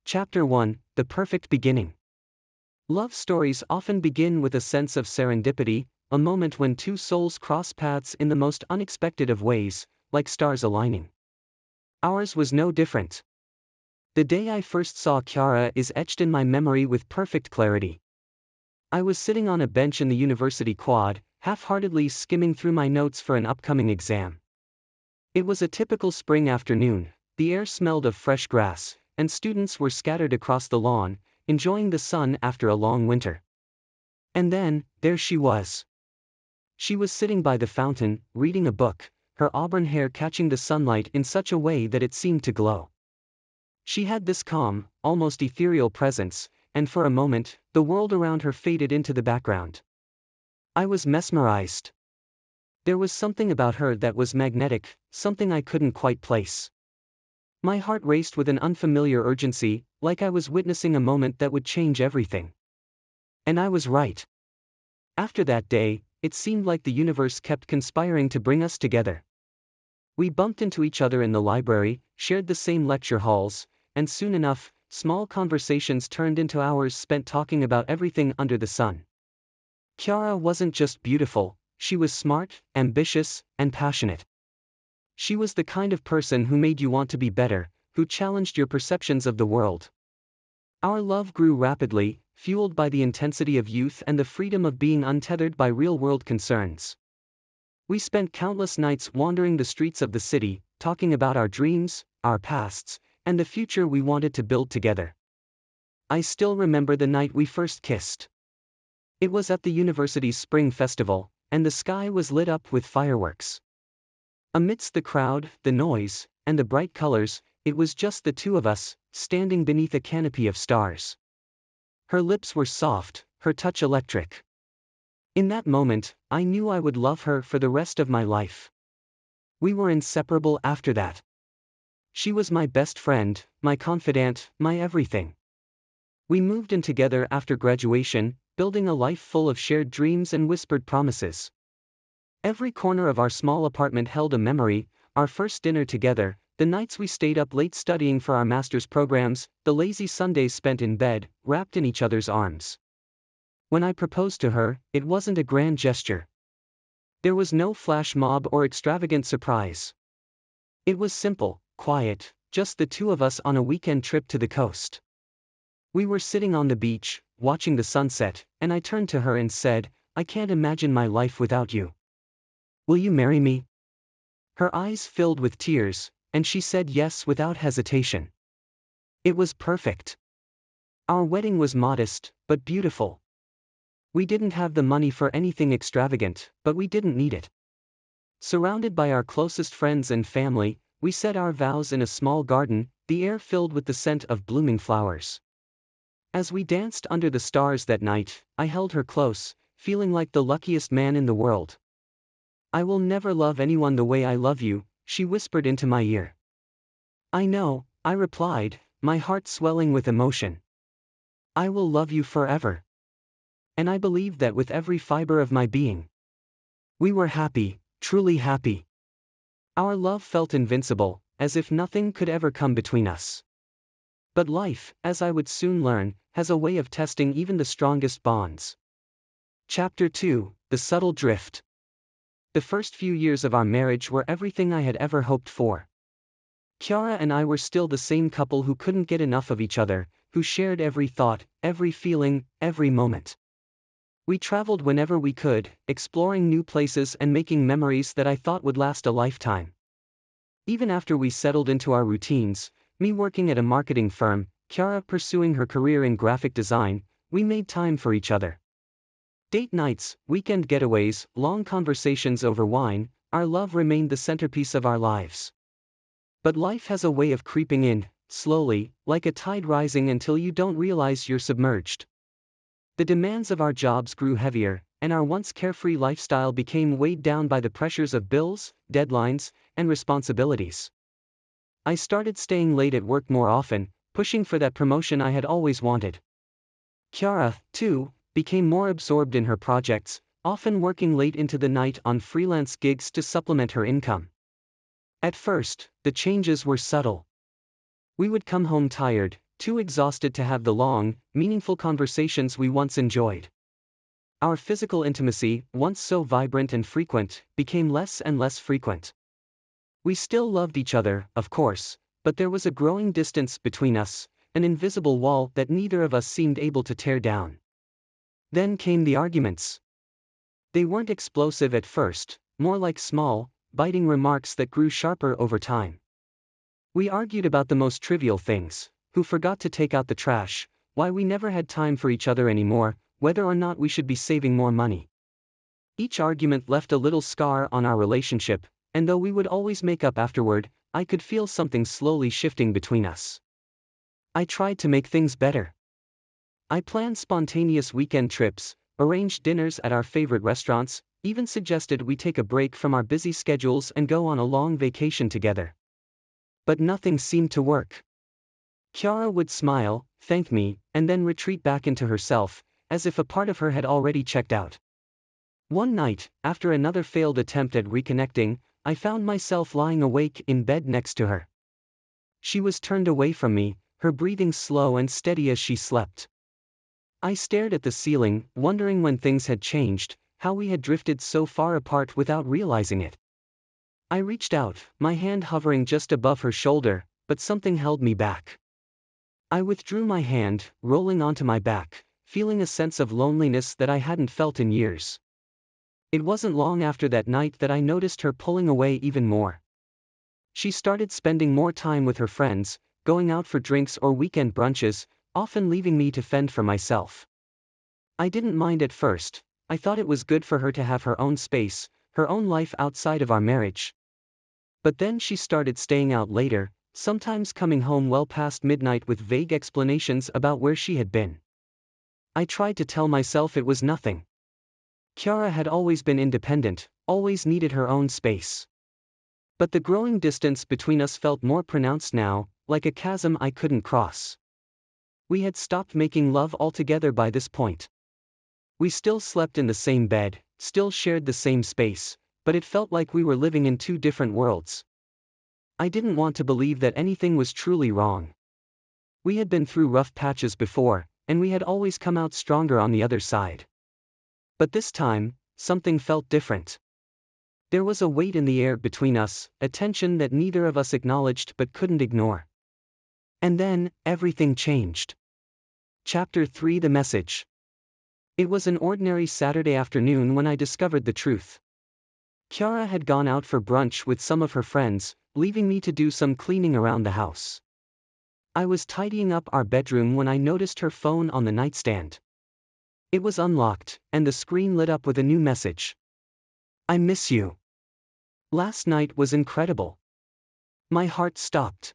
Chapter 1: The Perfect Beginning. Love stories often begin with a sense of serendipity, a moment when two souls cross paths in the most unexpected of ways, like stars aligning. Ours was no different. The day I first saw Chiara is etched in my memory with perfect clarity. I was sitting on a bench in the university quad, half-heartedly skimming through my notes for an upcoming exam. It was a typical spring afternoon, the air smelled of fresh grass, and students were scattered across the lawn, enjoying the sun after a long winter. And then, there she was. She was sitting by the fountain, reading a book, her auburn hair catching the sunlight in such a way that it seemed to glow. She had this calm, almost ethereal presence, and for a moment, the world around her faded into the background. I was mesmerized. There was something about her that was magnetic, something I couldn't quite place. My heart raced with an unfamiliar urgency, like I was witnessing a moment that would change everything. And I was right. After that day, it seemed like the universe kept conspiring to bring us together. We bumped into each other in the library, shared the same lecture halls, and soon enough, small conversations turned into hours spent talking about everything under the sun. Chiara wasn't just beautiful, she was smart, ambitious, and passionate. She was the kind of person who made you want to be better, who challenged your perceptions of the world. Our love grew rapidly, fueled by the intensity of youth and the freedom of being untethered by real-world concerns. We spent countless nights wandering the streets of the city, talking about our dreams, our pasts, and the future we wanted to build together. I still remember the night we first kissed. It was at the university's spring festival, and the sky was lit up with fireworks. Amidst the crowd, the noise, and the bright colors, it was just the two of us, standing beneath a canopy of stars. Her lips were soft, her touch electric. In that moment, I knew I would love her for the rest of my life. We were inseparable after that. She was my best friend, my confidant, my everything. We moved in together after graduation, building a life full of shared dreams and whispered promises. Every corner of our small apartment held a memory: our first dinner together, the nights we stayed up late studying for our master's programs, the lazy Sundays spent in bed, wrapped in each other's arms. When I proposed to her, it wasn't a grand gesture. There was no flash mob or extravagant surprise. It was simple, quiet, just the two of us on a weekend trip to the coast. We were sitting on the beach, watching the sunset, and I turned to her and said, "I can't imagine my life without you. Will you marry me?" Her eyes filled with tears, and she said yes without hesitation. It was perfect. Our wedding was modest, but beautiful. We didn't have the money for anything extravagant, but we didn't need it. Surrounded by our closest friends and family, we said our vows in a small garden, the air filled with the scent of blooming flowers. As we danced under the stars that night, I held her close, feeling like the luckiest man in the world. "I will never love anyone the way I love you," she whispered into my ear. "I know," I replied, my heart swelling with emotion. "I will love you forever." And I believed that with every fiber of my being. We were happy, truly happy. Our love felt invincible, as if nothing could ever come between us. But life, as I would soon learn, has a way of testing even the strongest bonds. Chapter 2: The Subtle Drift. The first few years of our marriage were everything I had ever hoped for. Chiara and I were still the same couple who couldn't get enough of each other, who shared every thought, every feeling, every moment. We traveled whenever we could, exploring new places and making memories that I thought would last a lifetime. Even after we settled into our routines, me working at a marketing firm, Chiara pursuing her career in graphic design, we made time for each other. Date nights, weekend getaways, long conversations over wine, our love remained the centerpiece of our lives. But life has a way of creeping in, slowly, like a tide rising until you don't realize you're submerged. The demands of our jobs grew heavier, and our once carefree lifestyle became weighed down by the pressures of bills, deadlines, and responsibilities. I started staying late at work more often, pushing for that promotion I had always wanted. Chiara, too, became more absorbed in her projects, often working late into the night on freelance gigs to supplement her income. At first, the changes were subtle. We would come home tired, too exhausted to have the long, meaningful conversations we once enjoyed. Our physical intimacy, once so vibrant and frequent, became less and less frequent. We still loved each other, of course, but there was a growing distance between us, an invisible wall that neither of us seemed able to tear down. Then came the arguments. They weren't explosive at first, more like small, biting remarks that grew sharper over time. We argued about the most trivial things: who forgot to take out the trash, why we never had time for each other anymore, whether or not we should be saving more money. Each argument left a little scar on our relationship, and though we would always make up afterward, I could feel something slowly shifting between us. I tried to make things better. I planned spontaneous weekend trips, arranged dinners at our favorite restaurants, even suggested we take a break from our busy schedules and go on a long vacation together. But nothing seemed to work. Chiara would smile, thank me, and then retreat back into herself, as if a part of her had already checked out. One night, after another failed attempt at reconnecting, I found myself lying awake in bed next to her. She was turned away from me, her breathing slow and steady as she slept. I stared at the ceiling, wondering when things had changed, how we had drifted so far apart without realizing it. I reached out, my hand hovering just above her shoulder, but something held me back. I withdrew my hand, rolling onto my back, feeling a sense of loneliness that I hadn't felt in years. It wasn't long after that night that I noticed her pulling away even more. She started spending more time with her friends, going out for drinks or weekend brunches, often leaving me to fend for myself. I didn't mind at first. I thought it was good for her to have her own space, her own life outside of our marriage. But then she started staying out later, sometimes coming home well past midnight with vague explanations about where she had been. I tried to tell myself it was nothing. Chiara had always been independent, always needed her own space. But the growing distance between us felt more pronounced now, like a chasm I couldn't cross. We had stopped making love altogether by this point. We still slept in the same bed, still shared the same space, but it felt like we were living in two different worlds. I didn't want to believe that anything was truly wrong. We had been through rough patches before, and we had always come out stronger on the other side. But this time, something felt different. There was a weight in the air between us, a tension that neither of us acknowledged but couldn't ignore. And then, everything changed. Chapter 3: The Message. It was an ordinary Saturday afternoon when I discovered the truth. Chiara had gone out for brunch with some of her friends, leaving me to do some cleaning around the house. I was tidying up our bedroom when I noticed her phone on the nightstand. It was unlocked, and the screen lit up with a new message. I miss you. Last night was incredible. My heart stopped.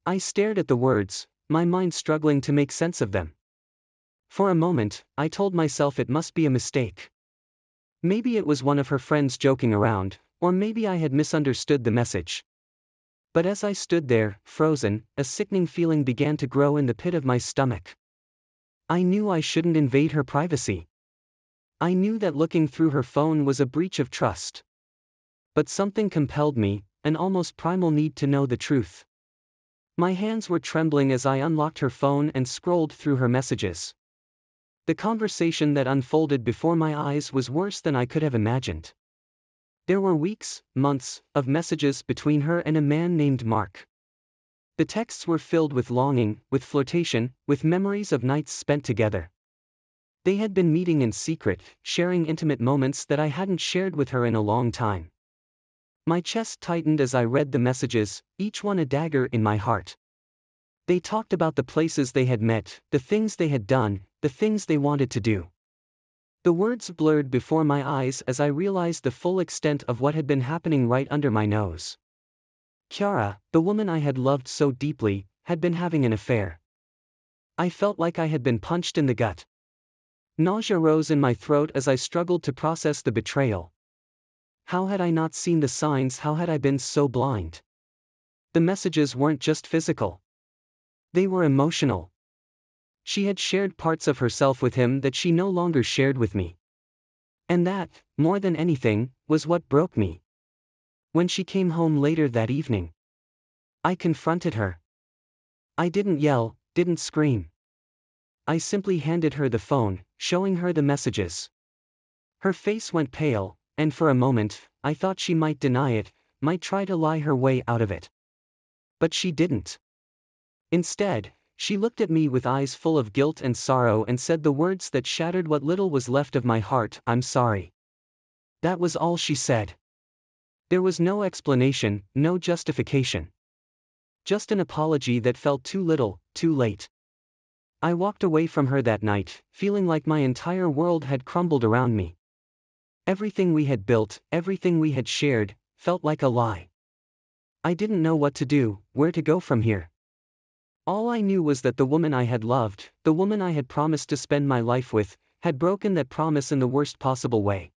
I stared at the words, my mind struggling to make sense of them. For a moment, I told myself it must be a mistake. Maybe it was one of her friends joking around, or maybe I had misunderstood the message. But as I stood there, frozen, a sickening feeling began to grow in the pit of my stomach. I knew I shouldn't invade her privacy. I knew that looking through her phone was a breach of trust. But something compelled me, an almost primal need to know the truth. My hands were trembling as I unlocked her phone and scrolled through her messages. The conversation that unfolded before my eyes was worse than I could have imagined. There were weeks, months, of messages between her and a man named Mark. The texts were filled with longing, with flirtation, with memories of nights spent together. They had been meeting in secret, sharing intimate moments that I hadn't shared with her in a long time. My chest tightened as I read the messages, each one a dagger in my heart. They talked about the places they had met, the things they had done, the things they wanted to do. The words blurred before my eyes as I realized the full extent of what had been happening right under my nose. Chiara, the woman I had loved so deeply, had been having an affair. I felt like I had been punched in the gut. Nausea rose in my throat as I struggled to process the betrayal. How had I not seen the signs? How had I been so blind? The messages weren't just physical. They were emotional. She had shared parts of herself with him that she no longer shared with me. And that, more than anything, was what broke me. When she came home later that evening, I confronted her. I didn't yell, didn't scream. I simply handed her the phone, showing her the messages. Her face went pale, and for a moment, I thought she might deny it, might try to lie her way out of it. But she didn't. Instead, she looked at me with eyes full of guilt and sorrow and said the words that shattered what little was left of my heart: "I'm sorry." That was all she said. There was no explanation, no justification. Just an apology that felt too little, too late. I walked away from her that night, feeling like my entire world had crumbled around me. Everything we had built, everything we had shared, felt like a lie. I didn't know what to do, where to go from here. All I knew was that the woman I had loved, the woman I had promised to spend my life with, had broken that promise in the worst possible way.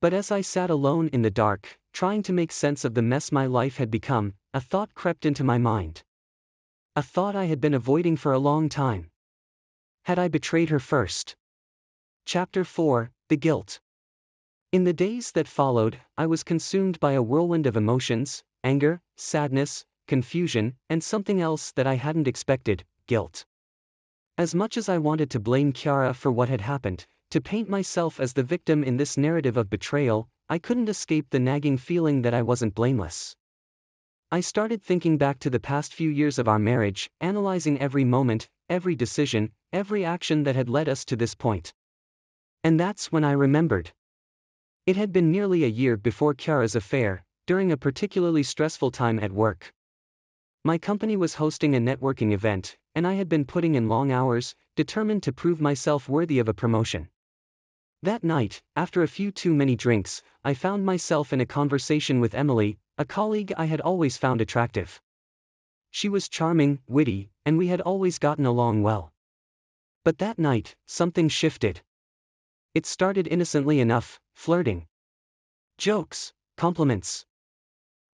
But as I sat alone in the dark, trying to make sense of the mess my life had become, a thought crept into my mind. A thought I had been avoiding for a long time. Had I betrayed her first? Chapter 4: The Guilt. In the days that followed, I was consumed by a whirlwind of emotions: anger, sadness, confusion, and something else that I hadn't expected: guilt. As much as I wanted to blame Chiara for what had happened, to paint myself as the victim in this narrative of betrayal, I couldn't escape the nagging feeling that I wasn't blameless. I started thinking back to the past few years of our marriage, analyzing every moment, every decision, every action that had led us to this point. And that's when I remembered. It had been nearly a year before Chiara's affair, during a particularly stressful time at work. My company was hosting a networking event, and I had been putting in long hours, determined to prove myself worthy of a promotion. That night, after a few too many drinks, I found myself in a conversation with Emily, a colleague I had always found attractive. She was charming, witty, and we had always gotten along well. But that night, something shifted. It started innocently enough: flirting. Jokes, compliments.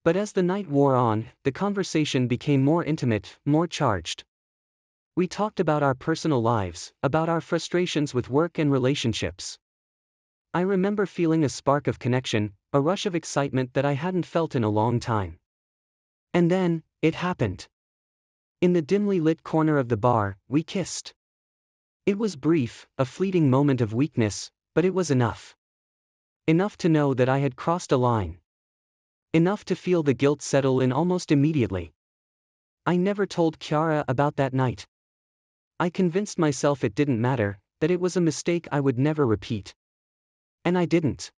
But as the night wore on, the conversation became more intimate, more charged. We talked about our personal lives, about our frustrations with work and relationships. I remember feeling a spark of connection, a rush of excitement that I hadn't felt in a long time. And then, it happened. In the dimly lit corner of the bar, we kissed. It was brief, a fleeting moment of weakness, but it was enough. Enough to know that I had crossed a line. Enough to feel the guilt settle in almost immediately. I never told Chiara about that night. I convinced myself it didn't matter, that it was a mistake I would never repeat. And I didn't.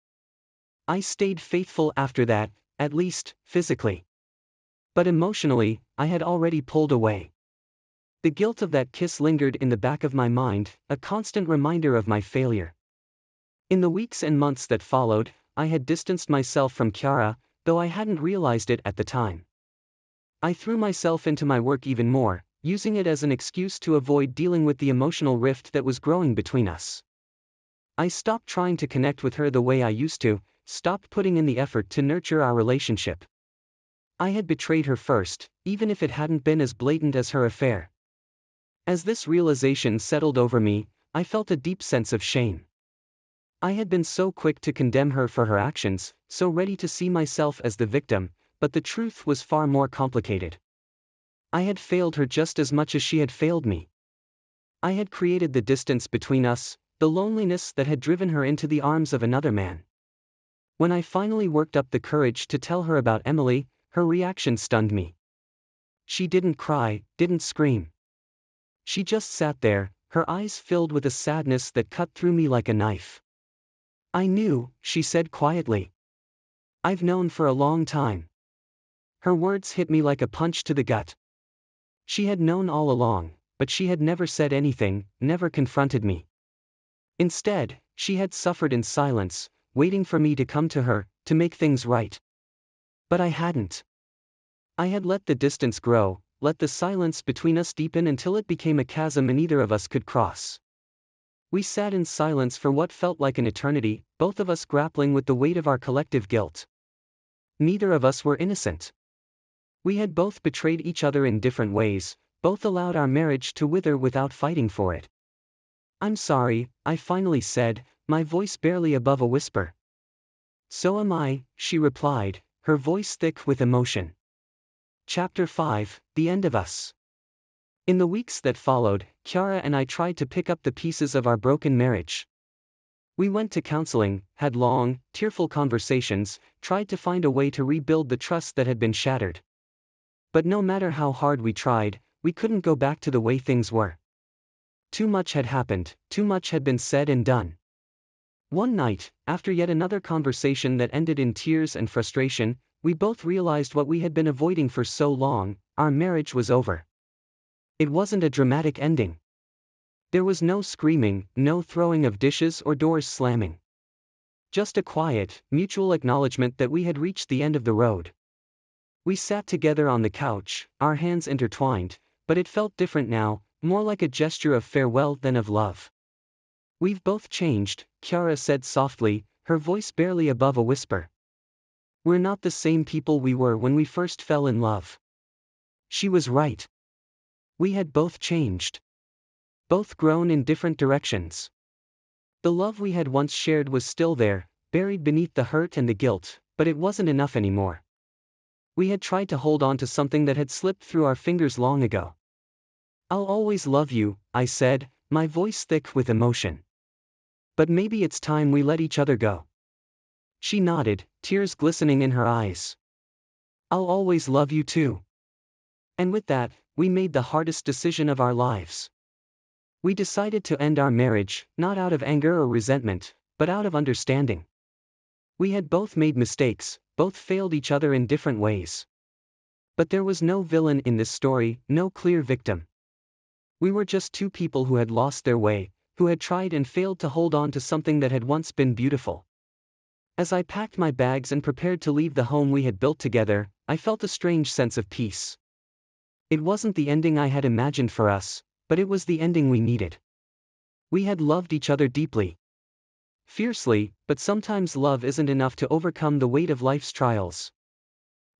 I stayed faithful after that, at least, physically. But emotionally, I had already pulled away. The guilt of that kiss lingered in the back of my mind, a constant reminder of my failure. In the weeks and months that followed, I had distanced myself from Chiara, though I hadn't realized it at the time. I threw myself into my work even more, using it as an excuse to avoid dealing with the emotional rift that was growing between us. I stopped trying to connect with her the way I used to, stopped putting in the effort to nurture our relationship. I had betrayed her first, even if it hadn't been as blatant as her affair. As this realization settled over me, I felt a deep sense of shame. I had been so quick to condemn her for her actions, so ready to see myself as the victim, but the truth was far more complicated. I had failed her just as much as she had failed me. I had created the distance between us, the loneliness that had driven her into the arms of another man. When I finally worked up the courage to tell her about Emily, her reaction stunned me. She didn't cry, didn't scream. She just sat there, her eyes filled with a sadness that cut through me like a knife. "I knew," she said quietly. "I've known for a long time." Her words hit me like a punch to the gut. She had known all along, but she had never said anything, never confronted me. Instead, she had suffered in silence, waiting for me to come to her, to make things right. But I hadn't. I had let the distance grow, let the silence between us deepen until it became a chasm neither of us could cross. We sat in silence for what felt like an eternity, both of us grappling with the weight of our collective guilt. Neither of us were innocent. We had both betrayed each other in different ways, both allowed our marriage to wither without fighting for it. "I'm sorry," I finally said, my voice barely above a whisper. "So am I," she replied, her voice thick with emotion. Chapter 5: The End of Us. In the weeks that followed, Kiara and I tried to pick up the pieces of our broken marriage. We went to counseling, had long, tearful conversations, tried to find a way to rebuild the trust that had been shattered. But no matter how hard we tried, we couldn't go back to the way things were. Too much had happened, too much had been said and done. One night, after yet another conversation that ended in tears and frustration, we both realized what we had been avoiding for so long: our marriage was over. It wasn't a dramatic ending. There was no screaming, no throwing of dishes or doors slamming. Just a quiet, mutual acknowledgement that we had reached the end of the road. We sat together on the couch, our hands intertwined, but it felt different now, more like a gesture of farewell than of love. "We've both changed," Kiara said softly, her voice barely above a whisper. "We're not the same people we were when we first fell in love." She was right. We had both changed. Both grown in different directions. The love we had once shared was still there, buried beneath the hurt and the guilt, but it wasn't enough anymore. We had tried to hold on to something that had slipped through our fingers long ago. "I'll always love you," I said, my voice thick with emotion. "But maybe it's time we let each other go." She nodded, tears glistening in her eyes. "I'll always love you too." And with that, we made the hardest decision of our lives. We decided to end our marriage, not out of anger or resentment, but out of understanding. We had both made mistakes, both failed each other in different ways. But there was no villain in this story, no clear victim. We were just two people who had lost their way, who had tried and failed to hold on to something that had once been beautiful. As I packed my bags and prepared to leave the home we had built together, I felt a strange sense of peace. It wasn't the ending I had imagined for us, but it was the ending we needed. We had loved each other deeply. Fiercely, but sometimes love isn't enough to overcome the weight of life's trials.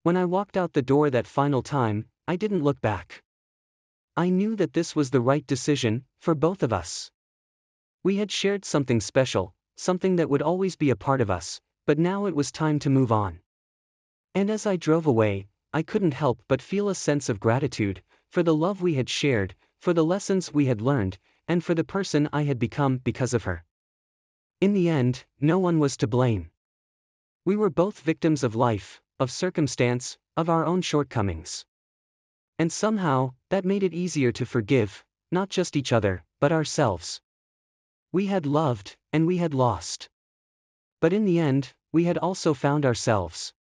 When I walked out the door that final time, I didn't look back. I knew that this was the right decision, for both of us. We had shared something special, something that would always be a part of us, but now it was time to move on. And as I drove away, I couldn't help but feel a sense of gratitude, for the love we had shared, for the lessons we had learned, and for the person I had become because of her. In the end, no one was to blame. We were both victims of life, of circumstance, of our own shortcomings. And somehow, that made it easier to forgive, not just each other, but ourselves. We had loved, and we had lost. But in the end, we had also found ourselves.